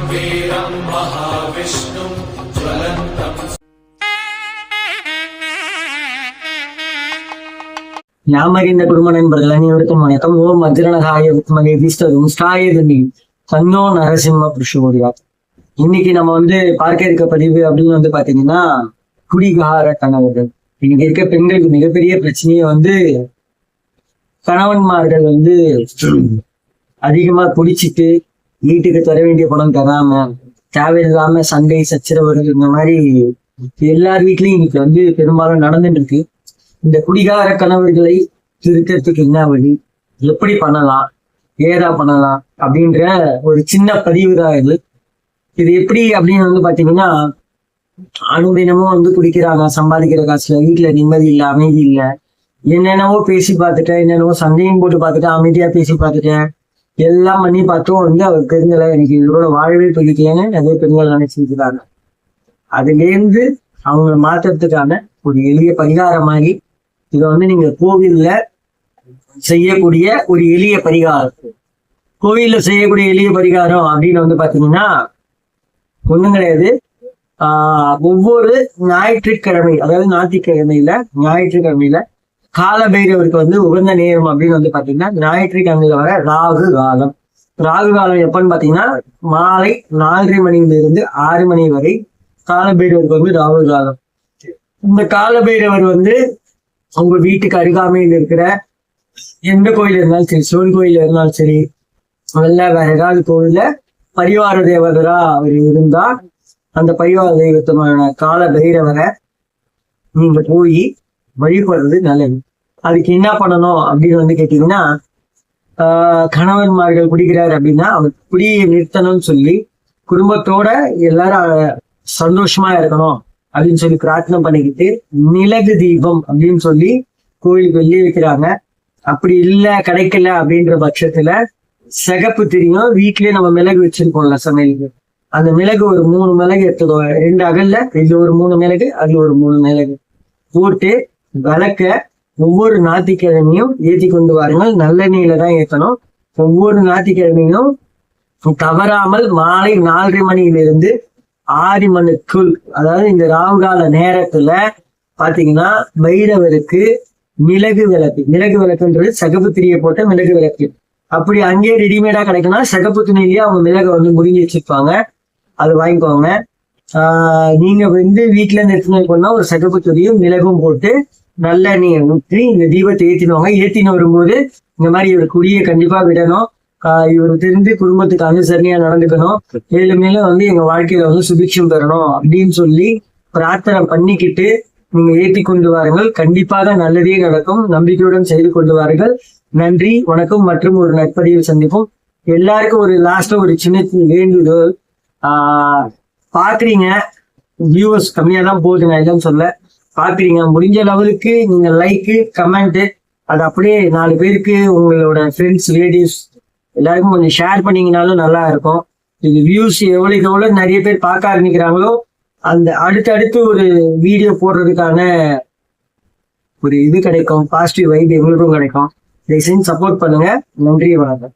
वीरं महाविष्णुं ज्वलन्तम् யாமறிந்த குடும்ப நண்பர்கள் அனைவருக்கும் வணக்கம். ஓம் அஜரணகாய வித்மகே விஷ்டாய தண்ணி தன்னோ நரசிம்ம புருஷோரியா. இன்னைக்கு நம்ம பார்க்க இருக்க பதிவு அப்படின்னு பாத்தீங்கன்னா குடிகார கணவர்கள். இன்னைக்கு இருக்க பெண்களுக்கு மிகப்பெரிய பிரச்சனையை கணவன்மார்கள் அதிகமா குடிச்சிட்டு வீட்டுக்கு தர வேண்டிய பணம் தராம தேவையில்லாம சண்டை சச்சரவுகள் இந்த மாதிரி எல்லார் வீட்லயும் இன்னைக்கு பெரும்பாலும் நடந்துட்டு இருக்கு. இந்த குடிகார கணவர்களை திருத்தத்துக்கு என்ன வழி, எப்படி பண்ணலாம், ஏதா பண்ணலாம் அப்படின்ற ஒரு சின்ன பதிவு தான் இது எப்படி அப்படின்னு பாத்தீங்கன்னா, அனுதினமும் குடிக்கிறாங்க, சம்பாதிக்கிற காசுல வீட்டுல நிம்மதி இல்லை, அமைதி இல்லை, என்னென்னவோ பேசி பார்த்துட்டேன், என்னென்னவோ சண்டையும் போட்டு பார்த்துட்டேன், அமைதியா பேசி பார்த்துட்டேன், எல்லாம் பண்ணி பார்த்தும் அவர் பெண்களை எனக்கு இதோட வாழவே பிடிக்கலன்னு நிறைய பெண்கள் நினைச்சிருக்கிறாங்க. அதுல இருந்து அவங்களை மாற்றுறதுக்கான ஒரு எளிய பரிகாரம் மாதிரி இதை நீங்க கோவில்ல செய்யக்கூடிய ஒரு எளிய பரிகாரம். கோவில்ல செய்யக்கூடிய எளிய பரிகாரம் அப்படின்னு பாத்தீங்கன்னா ஒண்ணும் கிடையாது. ஒவ்வொரு ஞாயிற்றுக்கிழமை, அதாவது ஞாயிற்றுக்கிழமையில கால பைரவருக்கு உகந்த நேரம் அப்படின்னு பாத்தீங்கன்னா ஞாயிற்றுக்கிழமையில வர ராகு காலம். ராகு காலம் எப்பன்னு பாத்தீங்கன்னா மாலை 4:30 மணியிலிருந்து 6 மணி வரை கால பைரவருக்கு ராகு காலம். இந்த கால பைரவர் உங்க வீட்டுக்கு அருகாமையில் இருக்கிற எந்த கோயில் இருந்தாலும் சரி, சிவன் கோயில் இருந்தாலும் சரி, இல்ல வேற ஏதாவது கோயில பரிவார தேவதரா அவர் இருந்தா அந்த பரிவார தெய்வத்தமான கால பைரவரை நீங்க போய் வழிபடுறது நல்லது. அதுக்கு என்ன பண்ணணும் அப்படின்னு கேட்டீங்கன்னா, கணவன்மார்கள் குடிக்கிறார் அப்படின்னா அவர் குடியை நிறுத்தணும்னு சொல்லி குடும்பத்தோட எல்லாரும் சந்தோஷமா இருக்கணும் அப்படின்னு சொல்லி பிரார்த்தனை பண்ணிக்கிட்டு மிளகு தீபம் அப்படின்னு சொல்லி கோயிலுக்கு வெளியே வைக்கிறாங்க. அப்படி இல்லை கிடைக்கல அப்படின்ற பட்சத்துல சிகப்பு திரியும் வீட்லயே நம்ம மிளகு வச்சிருக்கோம்ல சமையலுக்கு, அந்த மிளகு ஒரு 3 மிளகு எடுத்துக்கோ, 2 அகல்ல இதுல ஒரு 3 மிளகு, அதுல ஒரு 3 மிளகு போட்டு விளக்க ஒவ்வொரு ஞாயிற்றுக்கிழமையும் ஏற்றி கொண்டு வாருங்கள். நல்லெண்ணெயில தான் ஏற்றணும். ஒவ்வொரு ஞாயிற்றுக்கிழமையும் தவறாமல் மாலை 4:30 மணியிலிருந்து 6 மணிக்குள், அதாவது இந்த ராகுகால நேரத்துல பாத்தீங்கன்னா பைரவருக்கு மிளகு விளக்குன்றது சிகப்பு திரியை போட்ட மிளகு விளக்கு. அப்படி அங்கேயே ரெடிமேடா கிடைக்குன்னா சிகப்பு துணியிலேயே அவங்க மிளகை முறிஞ்சி வச்சிருப்பாங்க, அது வாங்கிக்கோங்க. நீங்க வீட்டுல இருந்து எடுத்துன்னு போனா ஒரு சிகப்பு துணியும் மிளகும் போட்டு நல்லெண்ணெயை ஊற்றி இந்த தீபத்தை ஏற்றினவங்க. ஏற்றின்னு வரும்போது இந்த மாதிரி இவர் குடியை கண்டிப்பா விடணும், இவர் தெரிந்து குடும்பத்துக்கு அனுசரணையா நடந்துக்கணும், மேலும் மேலும் எங்க வாழ்க்கையில சுபிக்ஷம் பெறணும் அப்படின்னு சொல்லி பிரார்த்தனை பண்ணிக்கிட்டு நீங்க ஏற்றி கொண்டு வாருங்கள். கண்டிப்பாக நல்லதே நடக்கும். நம்பிக்கையுடன் செய்து கொண்டு வாருங்கள். நன்றி, வணக்கம். மற்றும் ஒரு நட்பதிவில் சந்திப்போம். எல்லாருக்கும் ஒரு லாஸ்ட்ல ஒரு சின்ன வேண்டுதல். பாக்குறீங்க, வியூவர்ஸ் கம்மியா தான் போகுது, நான் இல்லைன்னு சொல்ல. பாக்குறீங்க, முடிஞ்ச லெவலுக்கு நீங்க லைக்கு கமெண்ட் அது அப்படியே 4 பேருக்கு உங்களோட ஃப்ரெண்ட்ஸ் ரிலேட்டிவ்ஸ் எல்லாருக்கும் கொஞ்சம் ஷேர் பண்ணீங்கனாலும் நல்லா இருக்கும். இது வியூஸ் எவ்வளவுக்கு எவ்வளவு நிறைய பேர் பார்க்க ஆரம்பிக்கிறாங்களோ அந்த அடுத்தடுத்து ஒரு வீடியோ போடுறதுக்கான ஒரு இது கிடைக்கும், பாசிட்டிவ் வைப் எங்களுக்கும் கிடைக்கும். இதை செஞ்சு சப்போர்ட் பண்ணுங்க. நன்றி, வணக்கம்.